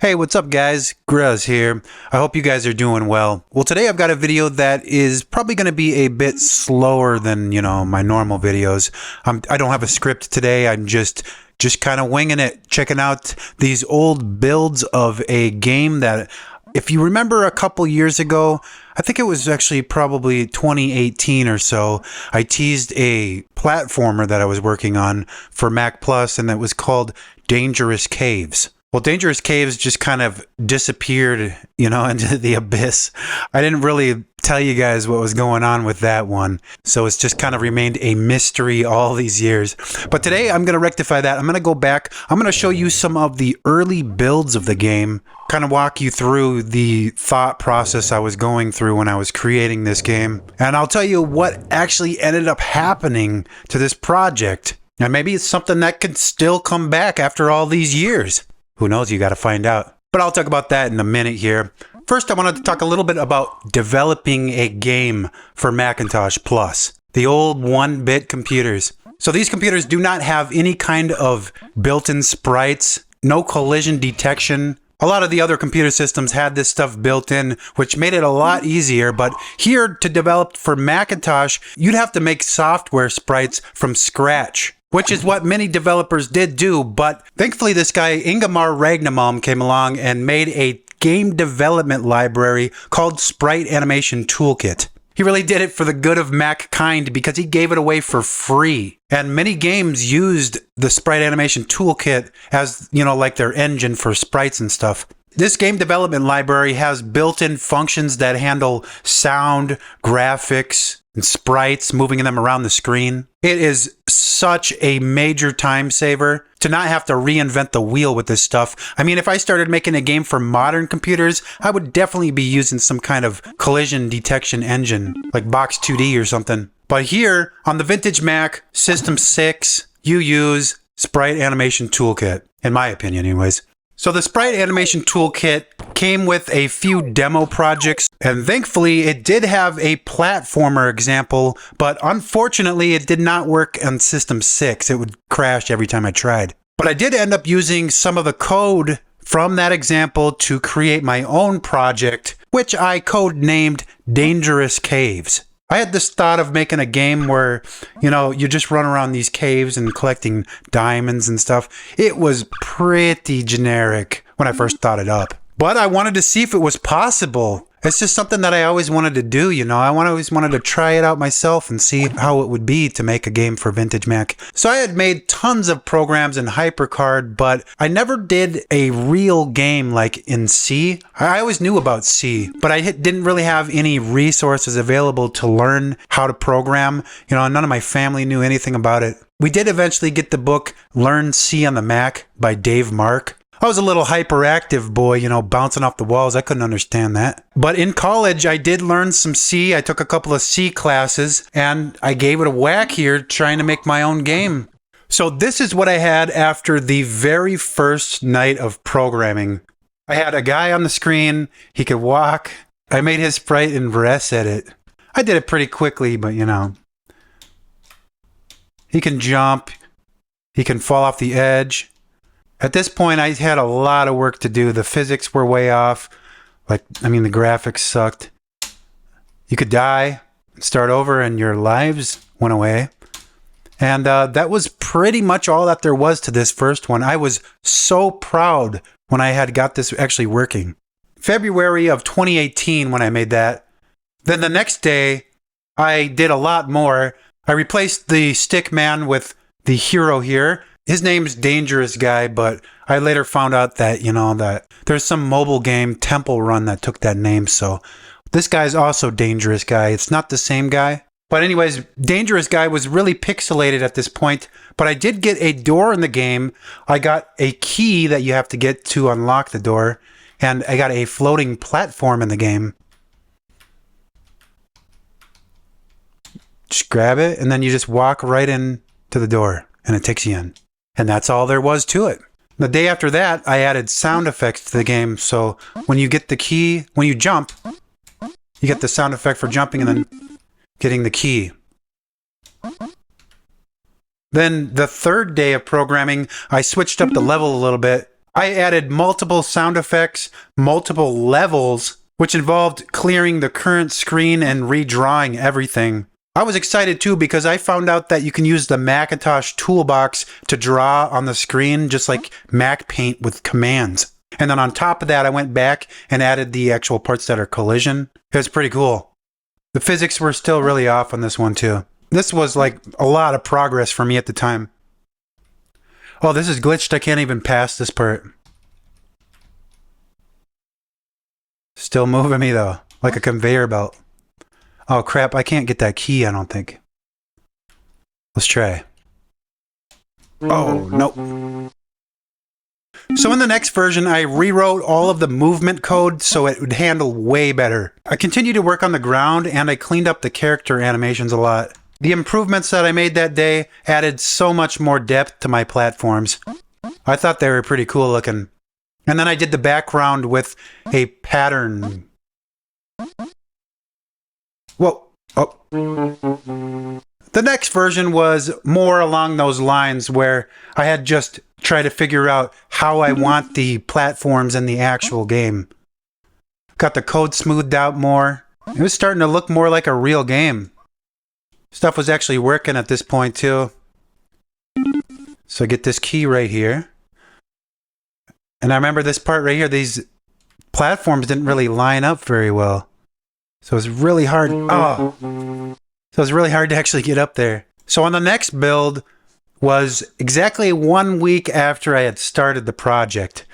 Hey, what's up guys? Gruz here. I hope you guys are doing well. Well, today I've got a video that is probably going to be a bit slower than, my normal videos. I don't have a script today. I'm just kind of winging it, checking out these old builds of a game that, if you remember a couple years ago, I think it was actually probably 2018 or so, I teased a platformer that I was working on for Mac Plus, and that was called Dangerous Caves. Well, Dangerous Caves just kind of disappeared, into the abyss. I didn't really tell you guys what was going on with that one. So it's just kind of remained a mystery all these years. But today I'm going to rectify that. I'm going to go back. I'm going to show you some of the early builds of the game, kind of walk you through the thought process I was going through when I was creating this game. And I'll tell you what actually ended up happening to this project. And maybe it's something that can still come back after all these years. Who knows? You got to find out. But I'll talk about that in a minute here. First, I wanted to talk a little bit about developing a game for Macintosh Plus, the old 1-bit computers. So these computers do not have any kind of built-in sprites, no collision detection. A lot of the other computer systems had this stuff built in, which made it a lot easier. But here, to develop for Macintosh, you'd have to make software sprites from scratch, which is what many developers did do. But thankfully, this guy, Ingemar Ragnemalm, came along and made a game development library called Sprite Animation Toolkit. He really did it for the good of Mac-kind because he gave it away for free. And many games used the Sprite Animation Toolkit as, like their engine for sprites and stuff. This game development library has built-in functions that handle sound, graphics, and sprites, moving them around the screen. It is such a major time saver to not have to reinvent the wheel with this stuff. I mean, if I started making a game for modern computers, I would definitely be using some kind of collision detection engine, like Box 2D or something. But here, on the vintage Mac, System 6, you use Sprite Animation Toolkit, in my opinion anyways. So the Sprite Animation Toolkit came with a few demo projects, and thankfully it did have a platformer example, but unfortunately it did not work on System 6. It would crash every time I tried. But I did end up using some of the code from that example to create my own project, which I code-named Dangerous Caves. I had this thought of making a game where, you just run around these caves and collecting diamonds and stuff. It was pretty generic when I first thought it up. But I wanted to see if it was possible. It's just something that I always wanted to do, I always wanted to try it out myself and see how it would be to make a game for Vintage Mac. So I had made tons of programs in HyperCard, but I never did a real game like in C. I always knew about C, but I didn't really have any resources available to learn how to program. None of my family knew anything about it. We did eventually get the book Learn C on the Mac by Dave Mark. I was a little hyperactive boy, bouncing off the walls. I couldn't understand that. But in college, I did learn some C. I took a couple of C classes, and I gave it a whack here trying to make my own game. So this is what I had after the very first night of programming. I had a guy on the screen. He could walk. I made his sprite in VirEdit. I did it pretty quickly, but he can jump. He can fall off the edge. At this point, I had a lot of work to do. The physics were way off. The graphics sucked. You could die, start over, and your lives went away. And that was pretty much all that there was to this first one. I was so proud when I had got this actually working. February of 2018 when I made that. Then the next day, I did a lot more. I replaced the stick man with the hero here. His name's Dangerous Guy, but I later found out that, that there's some mobile game, Temple Run, that took that name. So this guy's also Dangerous Guy. It's not the same guy. But anyways, Dangerous Guy was really pixelated at this point. But I did get a door in the game. I got a key that you have to get to unlock the door. And I got a floating platform in the game. Just grab it, and then you just walk right in to the door, and it takes you in. And that's all there was to it. The day after that, I added sound effects to the game. So when you get the key, when you jump, you get the sound effect for jumping and then getting the key. Then the third day of programming, I switched up the level a little bit. I added multiple sound effects, multiple levels, which involved clearing the current screen and redrawing everything. I was excited too because I found out that you can use the Macintosh toolbox to draw on the screen just like Mac Paint with commands. And then on top of that, I went back and added the actual parts that are collision. It was pretty cool. The physics were still really off on this one too. This was like a lot of progress for me at the time. Oh, this is glitched. I can't even pass this part. Still moving me though, like a conveyor belt. Oh crap, I can't get that key, I don't think. Let's try. Oh, nope. So in the next version, I rewrote all of the movement code so it would handle way better. I continued to work on the ground and I cleaned up the character animations a lot. The improvements that I made that day added so much more depth to my platforms. I thought they were pretty cool looking. And then I did the background with a pattern. Whoa. Oh. The next version was more along those lines where I had just tried to figure out how I want the platforms in the actual game. Got the code smoothed out more. It was starting to look more like a real game. Stuff was actually working at this point too. So I get this key right here. And I remember this part right here, these platforms didn't really line up very well. So it was really hard. Oh. So it was really hard to actually get up there. So on the next build was exactly 1 week after I had started the project.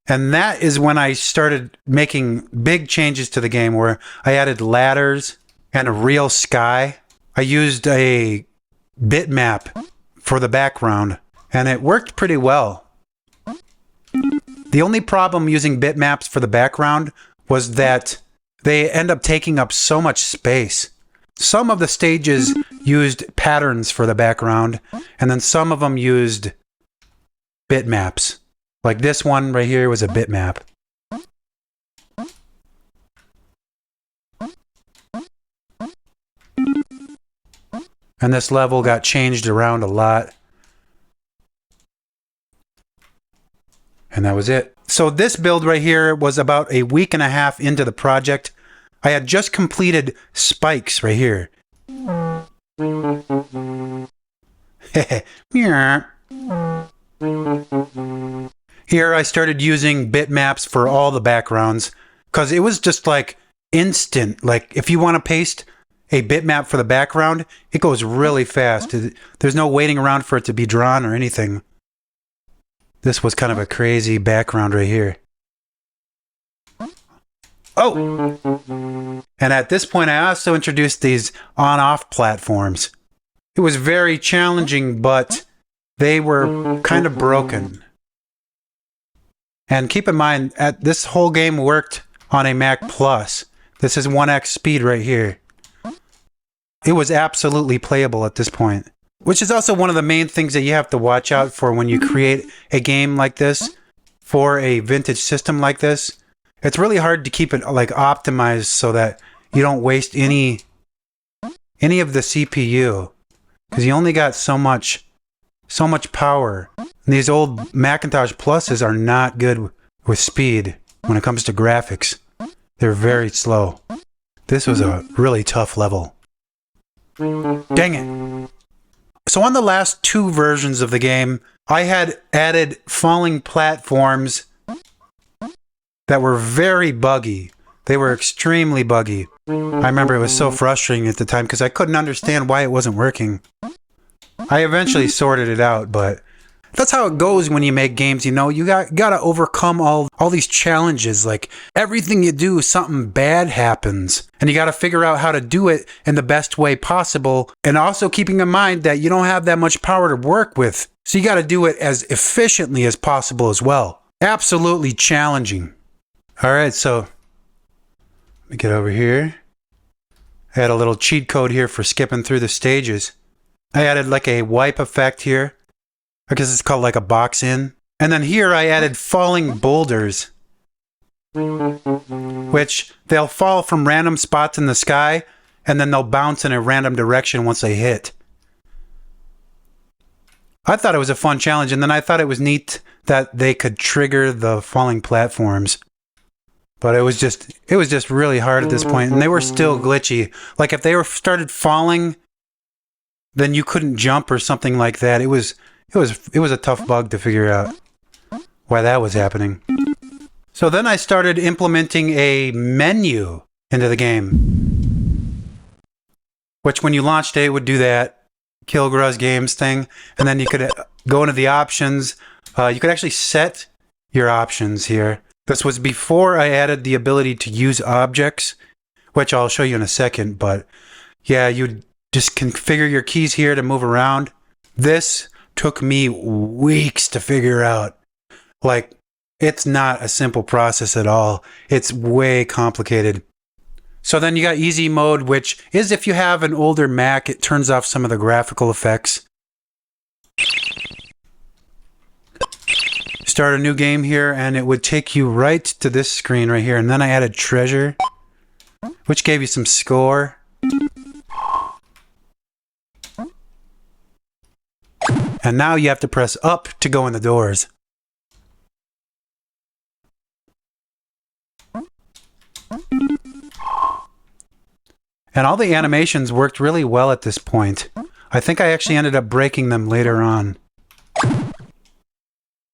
And that is when I started making big changes to the game where I added ladders and a real sky. I used a bitmap for the background and it worked pretty well. The only problem using bitmaps for the background was that they end up taking up so much space. Some of the stages used patterns for the background, and then some of them used bitmaps. Like this one right here was a bitmap. And this level got changed around a lot. And that was it. So this build right here was about a week and a half into the project. I had just completed spikes right here. Here I started using bitmaps for all the backgrounds because it was just like instant. Like if you want to paste a bitmap for the background, it goes really fast. There's no waiting around for it to be drawn or anything. This was kind of a crazy background right here. Oh! And at this point, I also introduced these on-off platforms. It was very challenging, but they were kind of broken. And keep in mind, this whole game worked on a Mac Plus. This is 1x speed right here. It was absolutely playable at this point. Which is also one of the main things that you have to watch out for when you create a game like this for a vintage system like this. It's really hard to keep it like optimized so that you don't waste any of the CPU because you only got so much power. And these old Macintosh Pluses are not good with speed when it comes to graphics. They're very slow. This was a really tough level. Dang it. So on the last 2 versions of the game, I had added falling platforms that were very buggy. They were extremely buggy. I remember it was so frustrating at the time because I couldn't understand why it wasn't working. I eventually sorted it out, but that's how it goes when you make games, you know. You gotta overcome all these challenges. Like, everything you do, something bad happens. And you gotta figure out how to do it in the best way possible. And also keeping in mind that you don't have that much power to work with. So you gotta do it as efficiently as possible as well. Absolutely challenging. Alright, so let me get over here. I had a little cheat code here for skipping through the stages. I added like a wipe effect here. I guess it's called like a box in. And then here I added falling boulders, which they'll fall from random spots in the sky and then they'll bounce in a random direction once they hit. I thought it was a fun challenge, and then I thought it was neat that they could trigger the falling platforms. But it was just really hard at this point, and they were still glitchy. Like if they were started falling, then you couldn't jump or something like that. It was a tough bug to figure out why that was happening. So then I started implementing a menu into the game, which when you launched it would do that Kill Gruz Games thing, and then you could go into the options. You could actually set your options here. This was before I added the ability to use objects, which I'll show you in a second, but yeah, you'd just configure your keys here to move around. This took me weeks to figure out. Like, it's not a simple process at all. It's way complicated. So then you got easy mode, which is if you have an older Mac, it turns off some of the graphical effects. Start a new game here, and it would take you right to this screen right here. And then I added treasure, which gave you some score. And now you have to press up to go in the doors. And all the animations worked really well at this point. I think I actually ended up breaking them later on.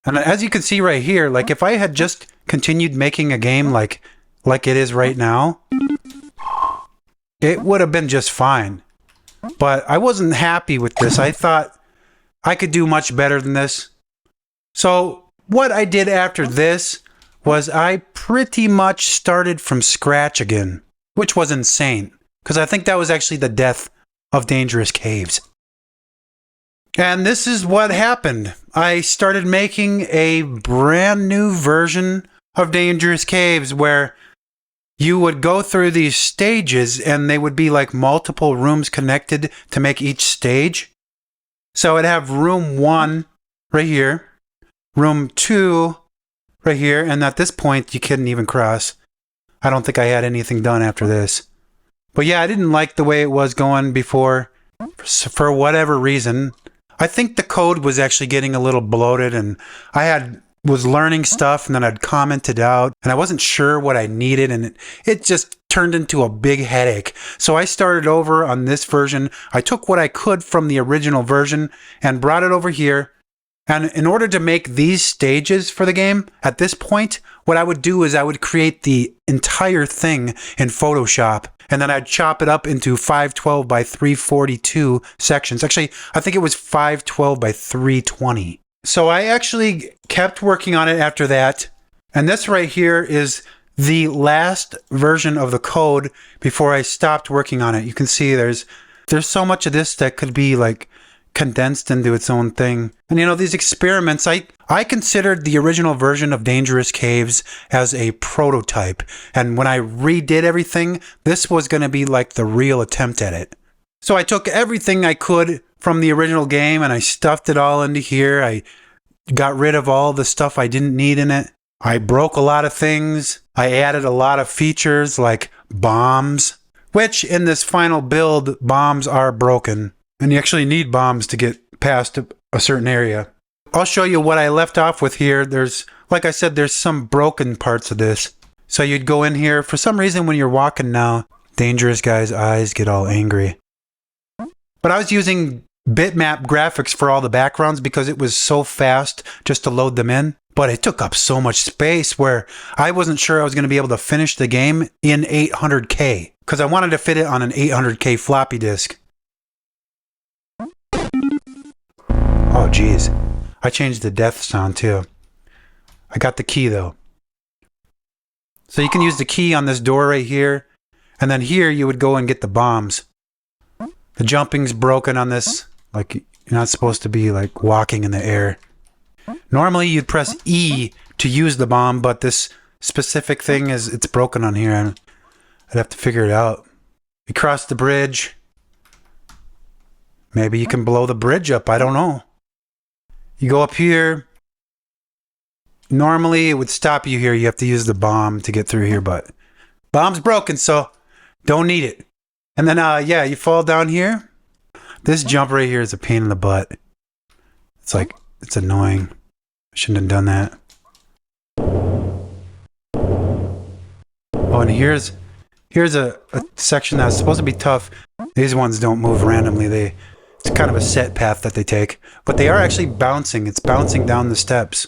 And as you can see right here, like if I had just continued making a game like it is right now, it would have been just fine. But I wasn't happy with this. I thought I could do much better than this. So what I did after this was I pretty much started from scratch again, which was insane, because I think that was actually the death of Dangerous Caves. And this is what happened. I started making a brand new version of Dangerous Caves where you would go through these stages and they would be like multiple rooms connected to make each stage. So I'd have room 1 right here, room 2 right here, and at this point you couldn't even cross. I don't think I had anything done after this. But yeah, I didn't like the way it was going before for whatever reason. I think the code was actually getting a little bloated, and was learning stuff, and then I'd comment it out, and I wasn't sure what I needed, and it just turned into a big headache. So I started over on this version. I took what I could from the original version and brought it over here. And in order to make these stages for the game, at this point, what I would do is I would create the entire thing in Photoshop, and then I'd chop it up into 512 by 342 sections. Actually, I think it was 512 by 320. So I actually kept working on it after that. And this right here is the last version of the code before I stopped working on it. You can see there's so much of this that could be like condensed into its own thing. And you know, these experiments, I considered the original version of Dangerous Caves as a prototype. And when I redid everything, this was going to be like the real attempt at it. So I took everything I could from the original game and I stuffed it all into here. I got rid of all the stuff I didn't need in it. I broke a lot of things. I added a lot of features like bombs, which in this final build, bombs are broken. And you actually need bombs to get past a certain area. I'll show you what I left off with here. Like I said, there's some broken parts of this. So you'd go in here. For some reason, when you're walking now, Dangerous Guy's eyes get all angry. But I was using bitmap graphics for all the backgrounds because it was so fast just to load them in. But it took up so much space where I wasn't sure I was going to be able to finish the game in 800K because I wanted to fit it on an 800K floppy disk. Oh, geez. I changed the death sound, too. I got the key, though. So you can use the key on this door right here. And then here, you would go and get the bombs. The jumping's broken on this. Like, you're not supposed to be, like, walking in the air. Normally, you'd press E to use the bomb, but this specific thing it's broken on here. And I'd have to figure it out. You cross the bridge. Maybe you can blow the bridge up. I don't know. You go up here. Normally, it would stop you here. You have to use the bomb to get through here, but bomb's broken, so don't need it. And then, yeah, you fall down here. This jump right here is a pain in the butt. It's annoying. I shouldn't have done that. Oh, and here's a section that's supposed to be tough. These ones don't move randomly. It's kind of a set path that they take, but they are actually bouncing. It's bouncing down the steps.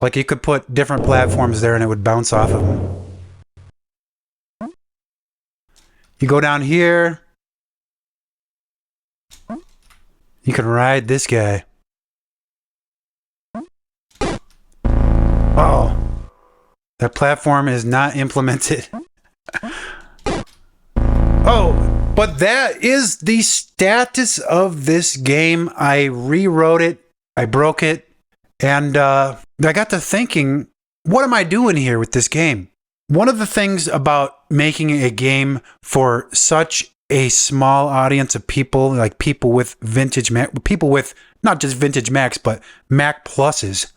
Like you could put different platforms there and it would bounce off of them. You go down here. You can ride this guy. Oh, that platform is not implemented. Oh, but that is the status of this game. I rewrote it. I broke it. And I got to thinking, what am I doing here with this game? One of the things about making a game for such a small audience of people, like people with vintage Mac, people with not just vintage Macs, but Mac Pluses,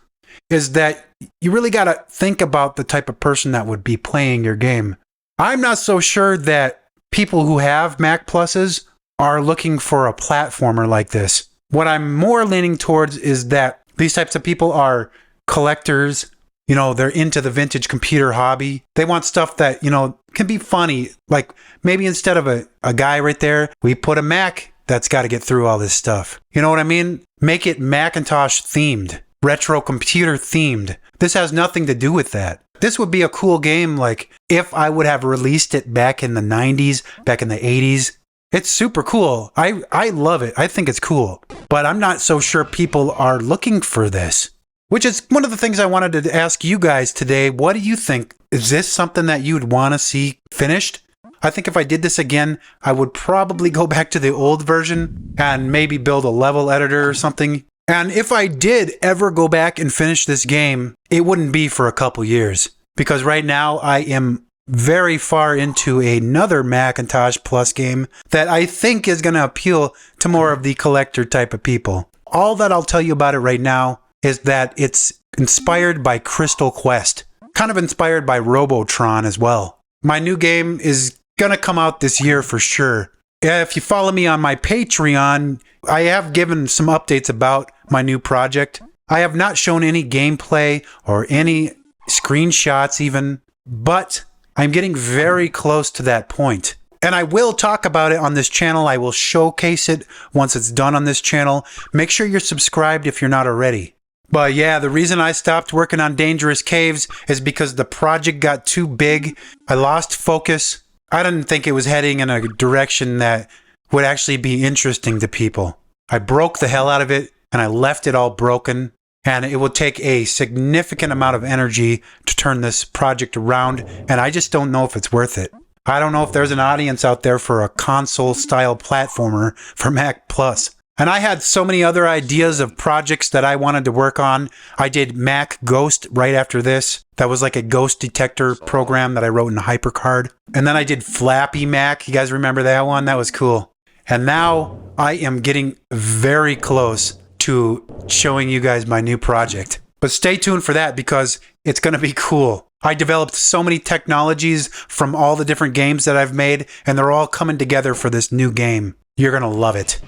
is that you really got to think about the type of person that would be playing your game. I'm not so sure that people who have Mac Pluses are looking for a platformer like this. What I'm more leaning towards is that these types of people are collectors. You know, they're into the vintage computer hobby. They want stuff that, you know, can be funny. Like maybe instead of a guy right there, we put a Mac that's got to get through all this stuff. You know what I mean? Make it Macintosh themed, retro computer themed. This has nothing to do with that. This would be a cool game, like if I would have released it back in the 90s, back in the 80s. It's super cool. I love it. I think it's cool. But I'm not so sure people are looking for this. Which is one of the things I wanted to ask you guys today. What do you think? Is this something that you'd want to see finished? I think if I did this again, I would probably go back to the old version and maybe build a level editor or something. And if I did ever go back and finish this game, it wouldn't be for a couple years. Because right now I am very far into another Macintosh Plus game that I think is going to appeal to more of the collector type of people. All that I'll tell you about it right now is that it's inspired by Crystal Quest, kind of inspired by Robotron as well. My new game is going to come out this year for sure. If you follow me on my Patreon, I have given some updates about my new project. I have not shown any gameplay or any screenshots even, but I'm getting very close to that point. And I will talk about it on this channel. I will showcase it once it's done on this channel. Make sure you're subscribed if you're not already. But yeah, the reason I stopped working on Dangerous Caves is because the project got too big. I lost focus. I didn't think it was heading in a direction that would actually be interesting to people. I broke the hell out of it and I left it all broken. And it will take a significant amount of energy to turn this project around. And I just don't know if it's worth it. I don't know if there's an audience out there for a console-style platformer for Mac Plus. And I had so many other ideas of projects that I wanted to work on. I did Mac Ghost right after this. That was like a ghost detector program that I wrote in HyperCard. And then I did Flappy Mac. You guys remember that one? That was cool. And now I am getting very close to showing you guys my new project. But stay tuned for that because it's going to be cool. I developed so many technologies from all the different games that I've made, and they're all coming together for this new game. You're going to love it.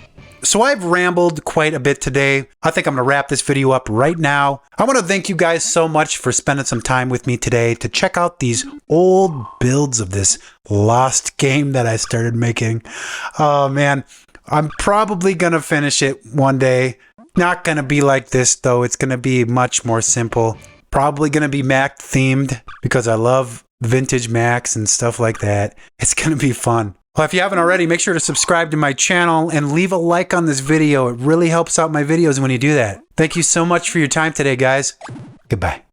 So I've rambled quite a bit today. I think I'm going to wrap this video up right now. I want to thank you guys so much for spending some time with me today to check out these old builds of this lost game that I started making. Oh man, I'm probably going to finish it one day. Not going to be like this though. It's going to be much more simple. Probably going to be Mac themed because I love vintage Macs and stuff like that. It's going to be fun. Well, if you haven't already, make sure to subscribe to my channel and leave a like on this video. It really helps out my videos when you do that. Thank you so much for your time today, guys. Goodbye.